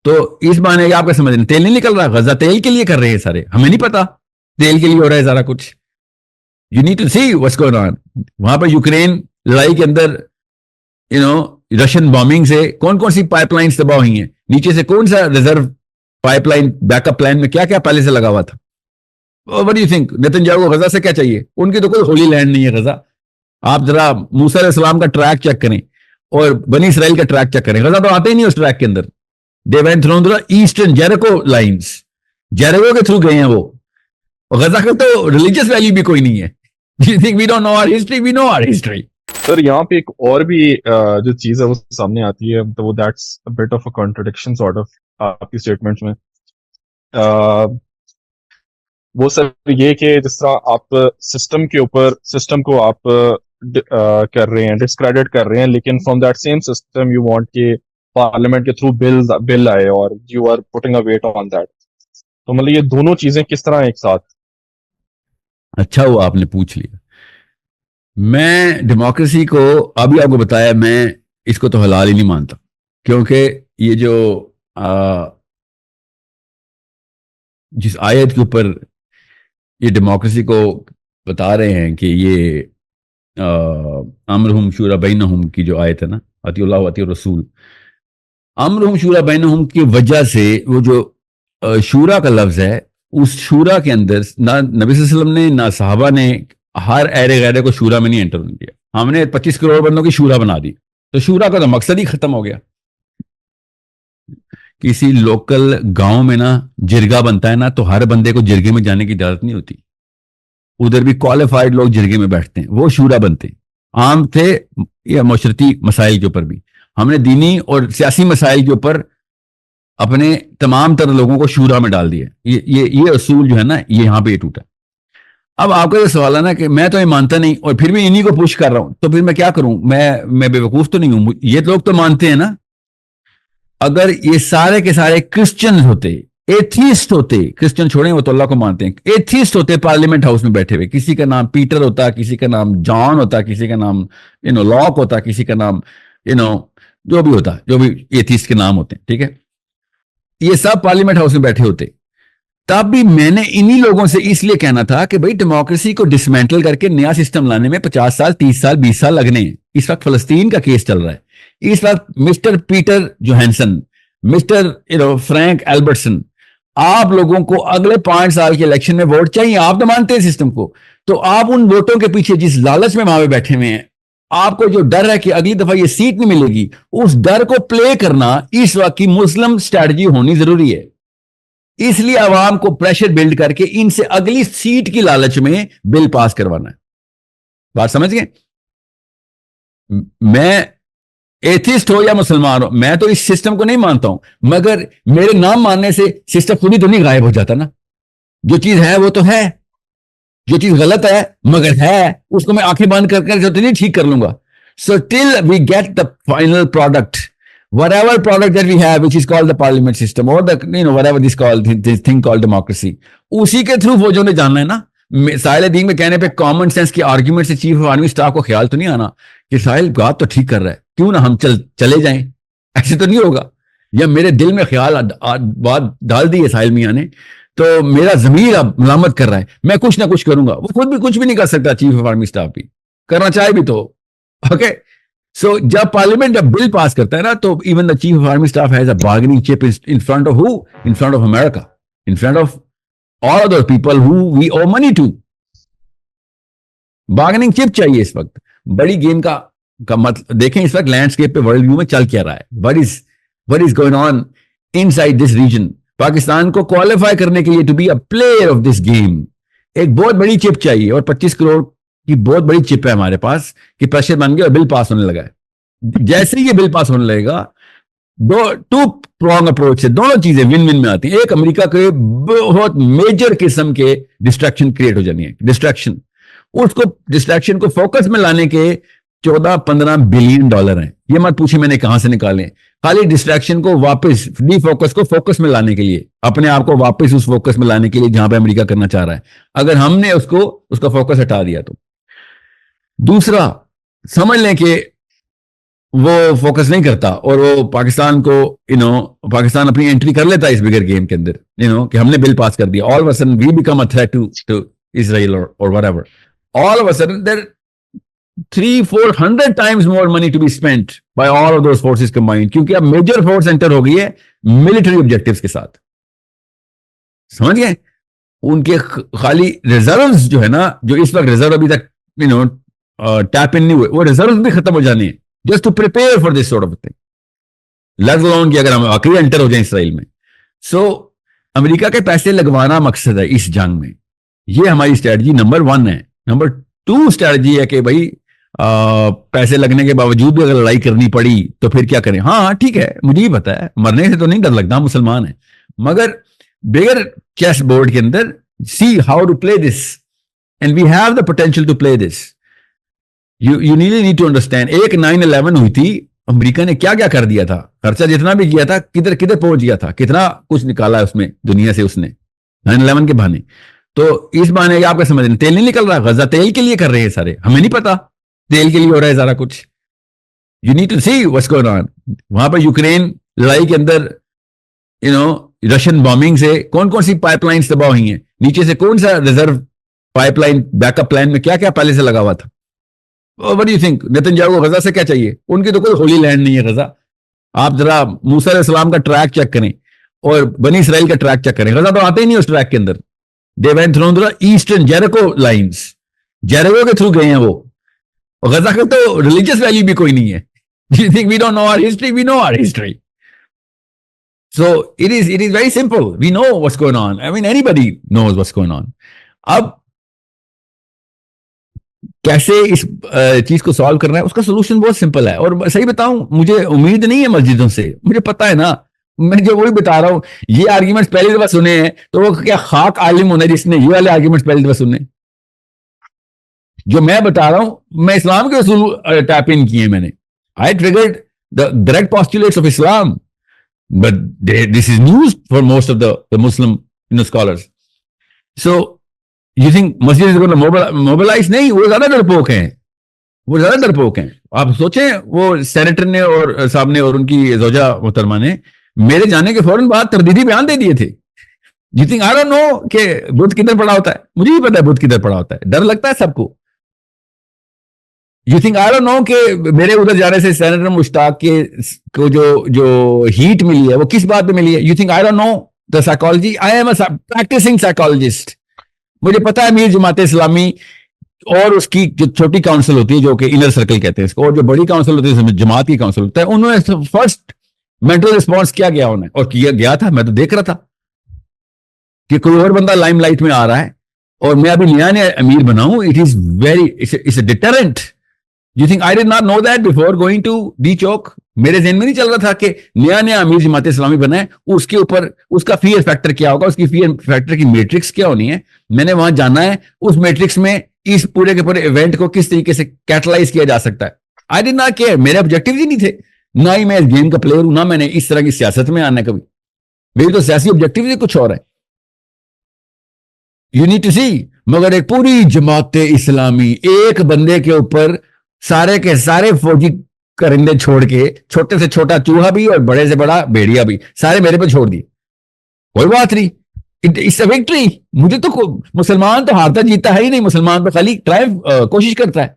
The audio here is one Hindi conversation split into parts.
तो इस बहाने आप क्या समझ रहे हैं, तेल नहीं निकल रहा, गजा तेल के लिए कर रहे हैं सारे, हमें नहीं पता तेल के लिए हो रहा है सारा कुछ। You need to see what's going on. वहां पर यूक्रेन लड़ाई के अंदर रशियन बॉम्बिंग से कौन कौन सी पाइपलाइन तबाह हुई हैं, नीचे से कौन सा रिजर्व पाइपलाइन बैकअप प्लान में क्या क्या पहले से लगा हुआ था। What do you think Netanyahu को गजा से क्या चाहिए? उनकी तो कोई होली लैंड नहीं है गजा। आप जरा मूसा अलैहिस्सलाम का ट्रैक चेक करें और बनी इसराइल का ट्रैक चेक करें, गजा तो आते ही नहीं उस ट्रैक के अंदर। They went through the eastern Jericho lines, Jericho के थ्रू गए हैं वो। और गजा का तो रिलीजियस वैल्यू भी कोई नहीं है। You think we don't know our history? We know our history. Sir यहाँ पे एक और भी जो चीज है वो सामने आती है, तो वो that's a bit of a contradiction sort of आपकी स्टेटमेंट्स में। वो सर ये कि जिस तरह आप सिस्टम को आप कर रहे हैं, डिस्क्रेडिट कर रहे हैं, लेकिन from that same system you want कि पार्लियामेंट के थ्रू बिल आए और you are putting a weight on that. तो मतलब ये दोनों चीजें किस तरह एक साथ? अच्छा हुआ आपने पूछ लिया। मैं डेमोक्रेसी को अभी आपको बताया, मैं इसको तो हलाल ही नहीं मानता, क्योंकि ये जो जिस आयत के ऊपर ये डेमोक्रेसी को बता रहे हैं कि ये अम्रुहुम शूरा बैनहुम की जो आयत है ना, अतिउल्लाह व अतिउर रसूल, अम्रुहुम शूरा बैनहुम की वजह से वो जो शूरा का लफ्ज है, उस शूरा के अंदर ना नबी सल्लल्लाहु अलैहि वसल्लम ने ना सहाबा ने हर ऐरे गैरे को शूरा में नहीं एंटर होने दिया। हमने 25 करोड़ बंदों की शूरा बना दी, तो शूरा का तो मकसद ही खत्म हो गया। किसी लोकल गांव में ना जिरगा बनता है ना, तो हर बंदे को जिरगे में जाने की इजाजत नहीं होती। उधर भी क्वालिफाइड लोग जिरगे में बैठते हैं, वो शूरा बनते हैं। आम थे या मशरती मसाइल के ऊपर भी, हमने दीनी और सियासी मसाइल के ऊपर अपने तमाम तरह लोगों को शूरा में डाल दिया। ये असूल जो है ना, ये यहां पे टूटा। अब आपका ये सवाल है ना कि मैं तो ये मानता नहीं और फिर भी इन्हीं को पुश कर रहा हूं, तो फिर मैं क्या करूं? मैं बेवकूफ तो नहीं हूं? ये लोग तो मानते हैं ना। अगर ये सारे के सारे क्रिश्चियन होते, एथिस्ट होते, क्रिश्चियन छोड़े वो तो अल्लाह को मानते हैं, एथिस्ट होते पार्लियामेंट हाउस में बैठे हुए, किसी का नाम पीटर होता, किसी का नाम जॉन होता, किसी का नाम लॉक होता, किसी का नाम जो भी होता, जो भी एथिस्ट के नाम होते हैं, ठीक है, ये सब पार्लियामेंट हाउस में बैठे होते, तब भी मैंने इन्हीं लोगों से इसलिए कहना था कि भाई डेमोक्रेसी को डिसमेंटल करके नया सिस्टम लाने में 50 साल 30 साल 20 साल लगने हैं। इस वक्त फलस्तीन का केस चल रहा है, इस वक्त mister Peter Johansson, mister Frank Albertson, आप लोगों को अगले 5 साल के इलेक्शन में वोट चाहिए। आप तो मानते हैं सिस्टम को, तो आप उन वोटों के पीछे जिस लालच में वहां पे बैठे हुए हैं, आपको जो डर है कि अगली दफा ये सीट नहीं मिलेगी, उस डर को प्ले करना इस वक्त की मुस्लिम स्ट्रैटेजी होनी जरूरी है। इसलिए आवाम को प्रेशर बिल्ड करके इनसे अगली सीट की लालच में बिल पास करवाना है। बात समझ गए? मैं एथिस्ट हो या मुसलमान हो, मैं तो इस सिस्टम को नहीं मानता हूं, मगर मेरे नाम मानने से सिस्टम खुद ही तो नहीं गायब हो जाता ना। जो चीज है वो तो है, जो चीज गलत है मगर है, उसको मैं आंखें बंद कर तो नहीं ठीक कर लूंगा। So till we get the final product, whatever product that we have, which is called the parliament system or the whatever this thing called democracy, उसी के थ्रू फौजों ने जानना है ना। साहिल दीन में कहने पे कॉमन सेंस की आर्ग्यूमेंट से चीफ ऑफ आर्मी स्टाफ को ख्याल तो नहीं आना कि साहिल बात तो ठीक कर रहा है, क्यों ना हम चले जाएं। ऐसे तो नहीं होगा। या मेरे दिल में ख्याल बात डाल दी है साहिल मियां ने, तो मेरा जमीर अब मलामत कर रहा है, मैं कुछ ना कुछ करूंगा। वो खुद भी कुछ भी नहीं कर सकता, चीफ ऑफ आर्मी स्टाफ भी करना चाहे भी तो। ओके, सो जब पार्लियामेंट जब बिल पास करता है ना, तो even the chief of army staff has a bargaining chip in front of who? In front of America, in front of all other people who we owe money to. Bargaining chip चाहिए इस वक्त। बड़ी गेम का मतलब देखें इस वक्त लैंडस्केप पे वर्ल्ड व्यू में चल क्या रहा है। What is going on inside this region. Pakistan को क्वालिफाई करने के लिए to be a player of this game एक बहुत बड़ी चिप चाहिए, और 25 करोड़ की बहुत बड़ी चिप है हमारे पास कि प्रेशर बन गया और बिल पास होने लगा है। जैसे ही ये बिल पास होने लगेगा, टू प्रॉन्ग अप्रोच से दोनों चीजें विन विन में आती हैं। एक, अमेरिका के बहुत मेजर किस्म के डिस्ट्रैक्शन क्रिएट हो जानी है, डिस्ट्रैक्शन को फोकस में लाने के 14-15 बिलियन डॉलर हैं। ये मत पूछिए मैंने कहां से निकाले, खाली डिस्ट्रैक्शन को वापस, डीफोकस को फोकस में लाने के लिए, अपने आप को वापस उस फोकस में लाने के लिए जहां पे अमेरिका करना चाह रहा है। अगर हमने उसका फोकस हटा दिया तो। दूसरा, समझ लें कि वो फोकस नहीं करता और वो पाकिस्तान को पाकिस्तान अपनी एंट्री कर लेता है इस बिगर गेम के अंदर, कि हमने बिल पास कर दिया, all of a sudden we become a threat to Israel or whatever. All of a sudden, there 300-400 times more money to be spent by all of those forces combined, क्योंकि अब मेजर फोर्स एंटर हो गई है मिलिट्री ऑब्जेक्टिव्स के साथ। समझ गए? उनके खाली रिजर्व्स जो है ना, जो इस वक्त रिजर्व अभी तक टैप इन नहीं हुए, वो रिजर्व्स भी खत्म हो जाने हैं just to prepare for this sort of thing, let alone कि अगर हम आखिरी एंटर हो जाए इसराइल में। सो अमेरिका के पैसे लगवाना मकसद है इस जंग में, ये हमारी स्ट्रेटजी नंबर 1 है। नंबर 2 स्ट्रेटजी है कि भाई पैसे लगने के बावजूद भी अगर लड़ाई करनी पड़ी तो फिर क्या करें। हाँ ठीक है, मुझे ही पता है, मरने से तो नहीं डर लगता, मुसलमान है, मगर बिगर चेस बोर्ड के अंदर see how to play this and we have the potential to play this. You need to understand. एक 9/11 हुई थी, अमेरिका ने क्या क्या कर दिया था, खर्चा जितना भी किया था, किधर किधर पहुंच गया था, कितना कुछ निकाला है उसमें दुनिया से उसने 9/11 के बहाने। तो इस बहाने की आपका समझ, तेल नहीं निकल रहा, गजा तेल के लिए कर रहे हैं सारे, हमें नहीं पता तेल के लिए हो रहा है सारा कुछ। You need to see what's going on. वहां पर यूक्रेन लड़ाई के अंदर रशियन बॉम्बिंग से कौन कौन सी पाइपलाइन तबाह हुई हैं, नीचे से कौन सा रिजर्व पाइपलाइन बैकअप प्लान में क्या क्या पहले से लगा हुआ था। What do you think Netanyahu को गजा से क्या चाहिए? उनकी तो कोई होली लैंड नहीं है गजा। आप जरा मूसा अलैहिस्सलाम का ट्रैक चेक करें और बनी इसराइल का ट्रैक चेक करें, गजा तो आते ही नहीं उस ट्रैक के अंदर। They went through the eastern Jericho lines. Jericho के थ्रू गए हैं वो। और गजा का तो रिलीजियस वैल्यू भी कोई नहीं है। You think we don't know our history? We know our history. So it is very simple. We know what's going on. I mean, anybody knows what's going on. अब कैसे इस चीज को सॉल्व करना है, उसका सोल्यूशन बहुत सिंपल है। और सही बताऊं, मुझे उम्मीद नहीं है मस्जिदों से, मुझे पता है ना, मैं जो वही बता रहा हूं, ये आर्ग्यूमेंट्स पहली दफा सुने हैं तो वो क्या खाक आलिम होना जिसने ये वाले आर्ग्यूमेंट्स पहली दफा सुने। जो मैं बता रहा हूं, मैं इस्लाम के उसूल टैप इन किए मैंने। I triggered the direct postulates of Islam, but this is news for most of the Muslim scholars. So you think मस्जिद इज गोना मोबिलाइज? नहीं, वो ज्यादा डरपोक हैं, वो ज्यादा डरपोक हैं। आप सोचें, वो सेनेटर ने और साहब ने और उनकी जोजा मोहतरमा ने मेरे जाने के फौरन बाद तरदीदी बयान दे दिए थे। You think I don't no कि बुद्ध किधर पड़ा होता है? मुझे ही पता है बुद्ध किधर पड़ा होता है, डर लगता है सबको। You think I don't no कि मेरे उधर जाने से सेनेटर मुश्ताक के को जो हीट मिली है वो किस बात पे मिली है? You think I don't know the psychology? I am a practicing psychologist. मुझे पता है मीर जमात इस्लामी और उसकी जो छोटी काउंसिल होती है, जो कि इनर सर्कल कहते हैं इसको, और जो बड़ी काउंसिल होती है उसमें जमात की काउंसिल होता है, उन्होंने फर्स्ट मेंटल रिस्पॉन्स क्या किया उन्हें, और किया गया था, मैं तो देख रहा था कि कोई और बंदा लाइमलाइट में आ रहा है और मैं अभी नया अमीर बनाऊं। It is very it's a deterrent. You think I did not know that before going to the chowk? मेरे जहन में नहीं चल रहा था कि नया अमीर जमात इस्लामी बना है, उसके ऊपर उसका फियर फैक्टर क्या होगा, उसकी फियर फैक्टर की मैट्रिक्स क्या होनी है। मैंने वहां जाना है, उस मैट्रिक्स में इस पूरे के पूरे इवेंट को किस तरीके से कैटलाइज किया जा सकता है। आई डिड नॉट केयर, मेरे ऑब्जेक्टिव ही नहीं थे, ना ही मैं इस गेम का प्लेयर हूं, ना मैंने इस तरह की सियासत में आना कभी। मेरी तो सियासी ऑब्जेक्टिव ही कुछ और है। यू नीड टू सी। मगर एक पूरी जमात इस्लामी एक बंदे के ऊपर सारे के सारे फौजी परिंदे छोड़ के, छोटे से छोटा चूहा भी और बड़े से बड़ा भेड़िया भी, सारे मेरे पे छोड़ दिए। कोई बात नहीं, इट्स अ विक्ट्री। मुझे तो मुसलमान तो हारता जीतता है ही नहीं, मुसलमान पे खाली ट्राइव कोशिश करता है।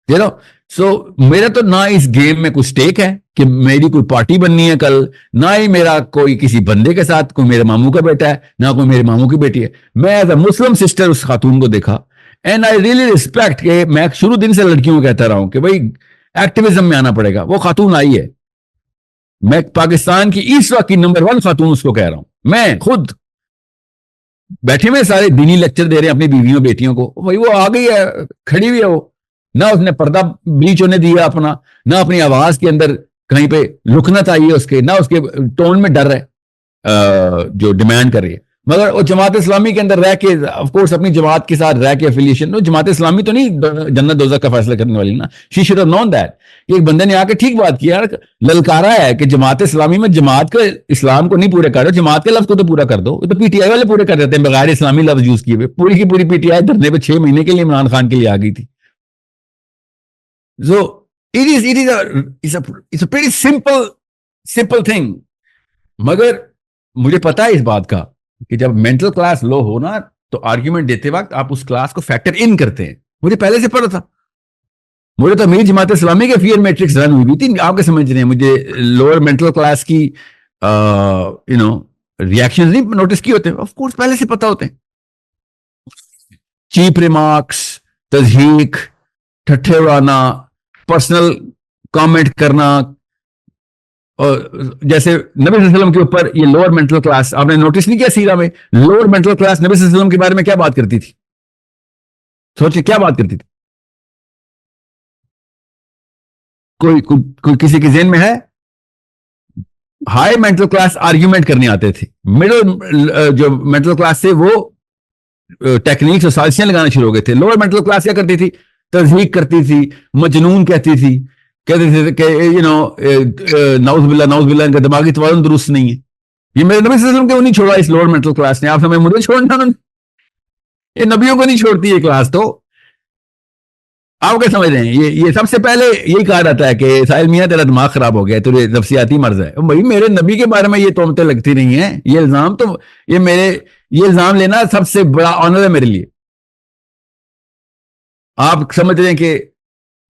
यू नो, सो मेरा तो ना इस गेम में कुछ स्टेक है कि मेरी कोई पार्टी बननी है कल, ना ही मेरा कोई किसी बंदे के साथ, कोई मेरे मामू का बेटा है, ना कोई मेरे मामू की बेटी है। मैं एज अ मुस्लिम सिस्टर उस खातून को देखा एंड आई रियली रिस्पेक्ट के मैं शुरू दिन से लड़कियों को कहता रहा हूं कि भाई एक्टिविज्म में आना पड़ेगा। वो खातून आई है, मैं पाकिस्तान की इस वक्त की नंबर 1 खातून उसको कह रहा हूं। मैं खुद बैठे हुए सारे दीनी लेक्चर दे रहे हैं अपनी बीवियों बेटियों को, भाई वो आ गई है, खड़ी हुई है वो, ना उसने पर्दा ब्लीच होने दिया अपना, ना अपनी आवाज के अंदर कहीं पे लुकनत आई है उसके, ना उसके टोन में डर है जो डिमांड कर रही है। मगर वो जमात इस्लामी के अंदर रह के, ऑफ कोर्स अपनी जमात के साथ रह के एफिलिएशन, जमात इस्लामी तो नहीं जन्नत दोज़ख का फैसला करने वाली ना, she should have known that. एक बंदे ने आके ठीक बात किया, ललकारा है कि जमात इस्लामी में जमात के इस्लाम को नहीं पूरे कर रहे, जमात के लफ्ज को तो पूरा कर दो। तो पीटीआई वाले पूरे कर देते हैं बगैर इस्लामी लफ्ज यूज किए हुए। पूरी की पूरी पीटीआई धरने पे 6 महीने के लिए इमरान खान के लिए आ गई थी। It's a pretty simple thing. मगर मुझे पता है इस बात का कि जब मेंटल क्लास लो हो ना, तो आर्ग्यूमेंट देते वक्त आप उस क्लास को फैक्टर इन करते हैं। मुझे पहले से पता था। मुझे तो अमीर जमात इस्लामी के फियर मैट्रिक्स रन हुई थी, आपके समझ रहे हैं। मुझे लोअर मेंटल क्लास की रिएक्शन नहीं नोटिस किए होते, ऑफ कोर्स पहले से पता होते हैं। चीप रिमार्क्स, तज़हीक, ठट्ठे उड़ाना, पर्सनल कमेंट करना, और जैसे नबी सल्लल्लाहु अलैहि वसल्लम के ऊपर ये लोअर मेंटल क्लास, आपने नोटिस नहीं किया सीरा में लोअर मेंटल क्लास नबी सल्लल्लाहु अलैहि वसल्लम के बारे में क्या बात करती थी? सोचिए क्या बात करती थी। कोई किसी के ज़हन में है? हाई मेंटल क्लास आर्ग्यूमेंट करने आते थे, मिडिल जो मेंटल क्लास थे वो टेक्निक्स और साजिशें लगाना शुरू हो गए थे। लोअर मेंटल क्लास क्या करती थी? तज़हीक करती थी, मजनून कहती थी, कहते थे कि नाउज़ बिल्लाह इनका दिमागी तवाज़ुन दुरुस्त नहीं है। ये मेरे नबी सल्लल्लाहु अलैहि वसल्लम को नहीं छोड़ा इस लोअर मेंटल क्लास ने, आप हमें मुझे छोड़ना उन्होंने, ये नबियों को नहीं छोड़ती ये क्लास। तो आप क्या समझ रहे हैं? ये सबसे पहले यही कहा जाता है कि साहिल मियां तेरा दिमाग खराब हो गया, तुझे नफसियाती मर्ज है। भाई मेरे नबी के बारे में ये तोहमतें लगती नहीं है, ये इल्जाम तो ये इल्जाम लेना सबसे बड़ा ऑनर है मेरे लिए। आप समझ रहे हैं कि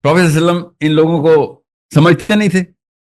प्रोफेसर सल्लम इन लोगों को समझते नहीं थे।